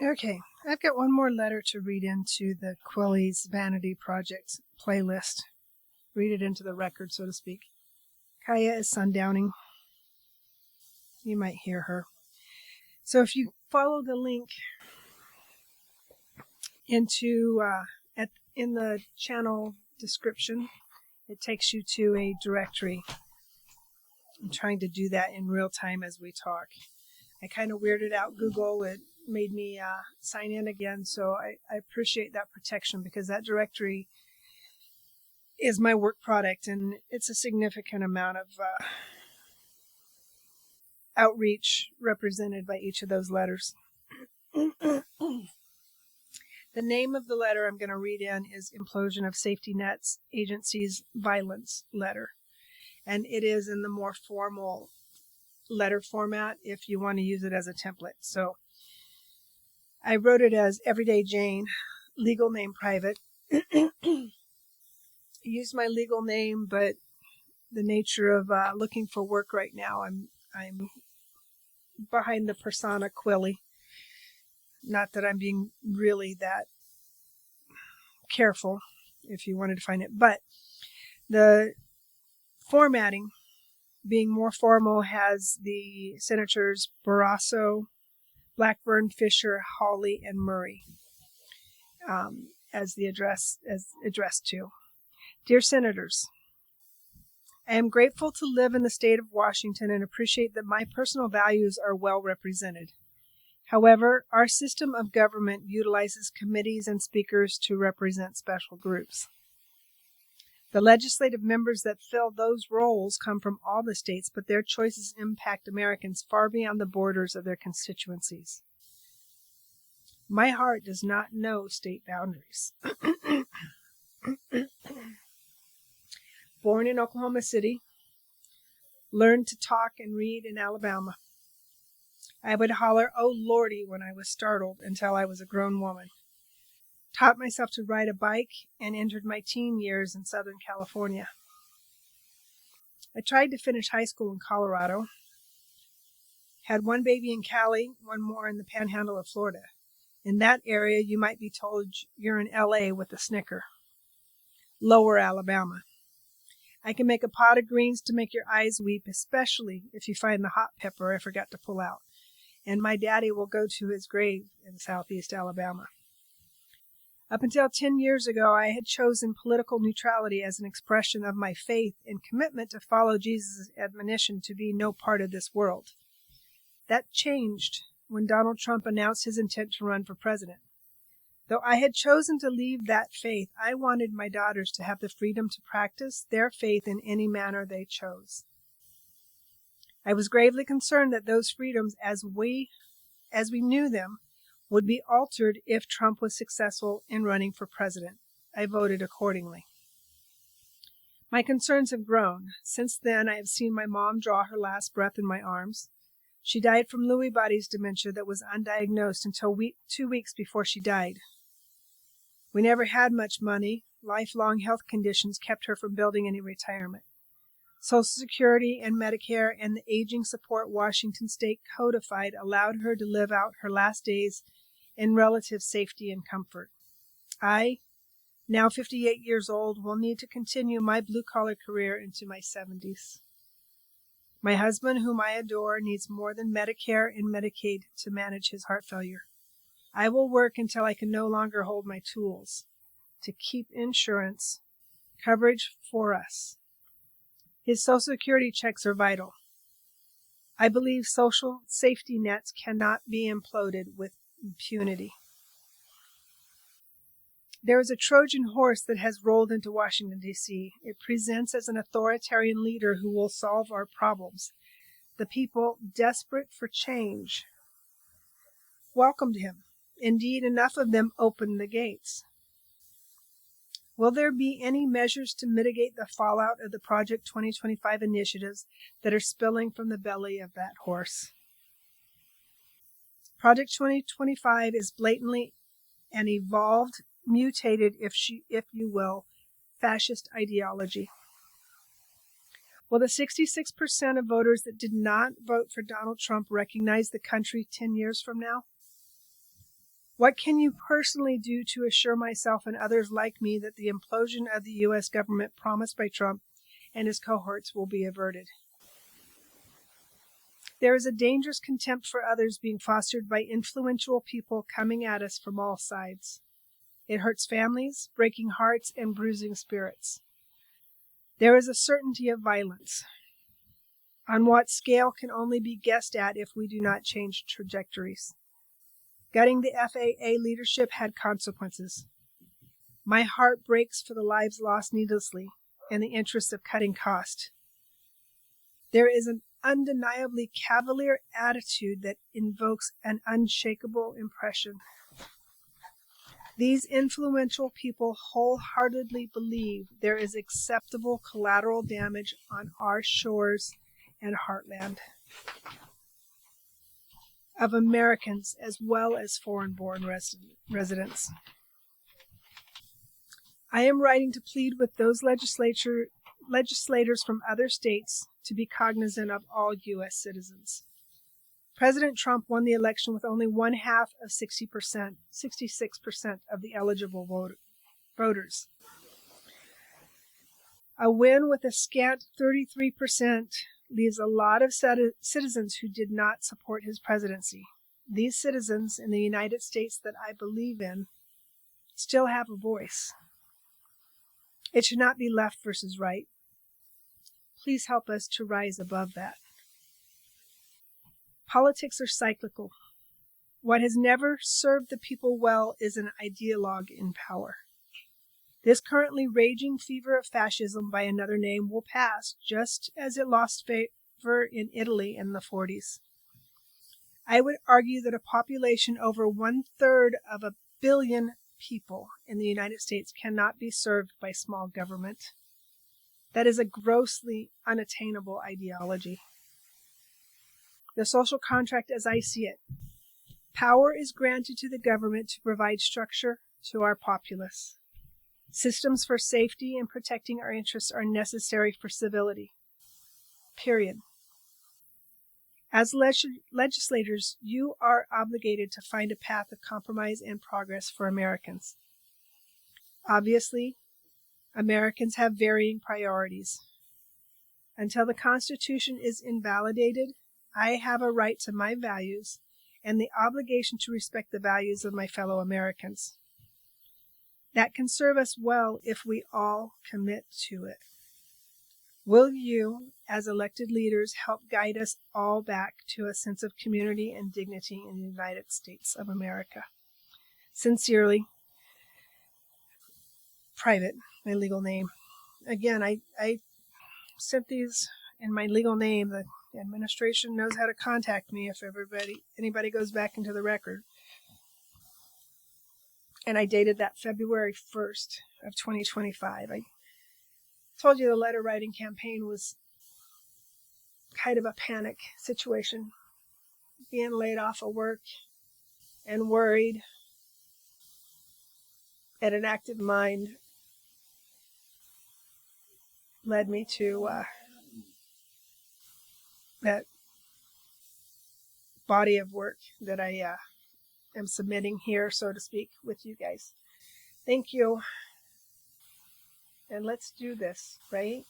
Okay, I've got one more letter to read into the Quillie's Vanity Project playlist. Read it into the record, so to speak. Kaya is sundowning. You might hear her. So if you follow the link into in the channel description, it takes you to a directory. I'm trying to do that in real time as we talk. I kind of weirded out Google. It made me sign in again, so I appreciate that protection because that directory is my work product, and it's a significant amount of outreach represented by each of those letters. The name of the letter I'm going to read in is Implosion of Safety Nets Agency's Violence Letter, and it is in the more formal letter format if you want to use it as a template. So I wrote it as Everyday Jane, legal name private. Used my legal name, but the nature of looking for work right now, I'm behind the persona Quilly. Not that I'm being really that careful if you wanted to find it, but the formatting being more formal has the senators Barrasso, Blackburn, Fisher, Hawley, and Murray as addressed to. Dear Senators, I am grateful to live in the state of Washington and appreciate that my personal values are well represented. However, our system of government utilizes committees and speakers to represent special groups. The legislative members that fill those roles come from all the states, but their choices impact Americans far beyond the borders of their constituencies. My heart does not know state boundaries. Born in Oklahoma City, learned to talk and read in Alabama. I would holler, "Oh Lordy," when I was startled until I was a grown woman. Taught myself to ride a bike and entered my teen years in Southern California. I tried to finish high school in Colorado. Had one baby in Cali, one more in the panhandle of Florida. In that area, you might be told you're in LA with a snicker. Lower Alabama. I can make a pot of greens to make your eyes weep, especially if you find the hot pepper I forgot to pull out. And my daddy will go to his grave in southeast Alabama. Up until 10 years ago, I had chosen political neutrality as an expression of my faith and commitment to follow Jesus' admonition to be no part of this world. That changed when Donald Trump announced his intent to run for president. Though I had chosen to leave that faith, I wanted my daughters to have the freedom to practice their faith in any manner they chose. I was gravely concerned that those freedoms, as we knew them, would be altered if Trump was successful in running for president. I voted accordingly. My concerns have grown. Since then, I have seen my mom draw her last breath in my arms. She died from Lewy body's dementia that was undiagnosed until 2 weeks before she died. We never had much money. Lifelong health conditions kept her from building any retirement. Social Security and Medicare and the aging support Washington State codified allowed her to live out her last days in relative safety and comfort. I, now 58 years old, will need to continue my blue-collar career into my 70s. My husband, whom I adore, needs more than Medicare and Medicaid to manage his heart failure. I will work until I can no longer hold my tools to keep insurance coverage for us. His Social Security checks are vital. I believe social safety nets cannot be imploded with impunity. There is a Trojan horse that has rolled into Washington, D.C. It presents as an authoritarian leader who will solve our problems. The people, desperate for change, welcomed him. Indeed, enough of them opened the gates. Will there be any measures to mitigate the fallout of the Project 2025 initiatives that are spilling from the belly of that horse? Project 2025 is blatantly an evolved, mutated, if you will, fascist ideology. Will the 66% of voters that did not vote for Donald Trump recognize the country 10 years from now? What can you personally do to assure myself and others like me that the implosion of the U.S. government promised by Trump and his cohorts will be averted? There is a dangerous contempt for others being fostered by influential people coming at us from all sides. It hurts families, breaking hearts, and bruising spirits. There is a certainty of violence. On what scale can only be guessed at if we do not change trajectories. Gutting the FAA leadership had consequences. My heart breaks for the lives lost needlessly in the interest of cutting cost. There is an undeniably cavalier attitude that invokes an unshakable impression. These influential people wholeheartedly believe there is acceptable collateral damage on our shores and heartland of Americans as well as foreign-born residents. I am writing to plead with those legislators from other states to be cognizant of all U.S. citizens. President Trump won the election with only 1/2 of 66% of the eligible voters. A win with a scant 33% leaves a lot of citizens who did not support his presidency. These citizens in the United States that I believe in still have a voice. It should not be left versus right. Please help us to rise above that. Politics are cyclical. What has never served the people well is an ideologue in power. This currently raging fever of fascism, by another name, will pass, just as it lost favor in Italy in the 40s. I would argue that a population over 1/3 of a billion people in the United States cannot be served by small government. That is a grossly unattainable ideology. The social contract as I see it. Power is granted to the government to provide structure to our populace. Systems for safety and protecting our interests are necessary for civility. Period. As legislators, you are obligated to find a path of compromise and progress for Americans. Obviously, Americans have varying priorities. Until the Constitution is invalidated, I have a right to my values and the obligation to respect the values of my fellow Americans. That can serve us well if we all commit to it. Will you, as elected leaders, help guide us all back to a sense of community and dignity in the United States of America? Sincerely, Private, my legal name. Again, I sent these in my legal name. The administration knows how to contact me if anybody goes back into the record. And I dated that February 1st of 2025. I told you the letter writing campaign was kind of a panic situation. Being laid off of work and worried and an active mind led me to that body of work that I am submitting here, so to speak, with you guys. Thank you. And let's do this, right?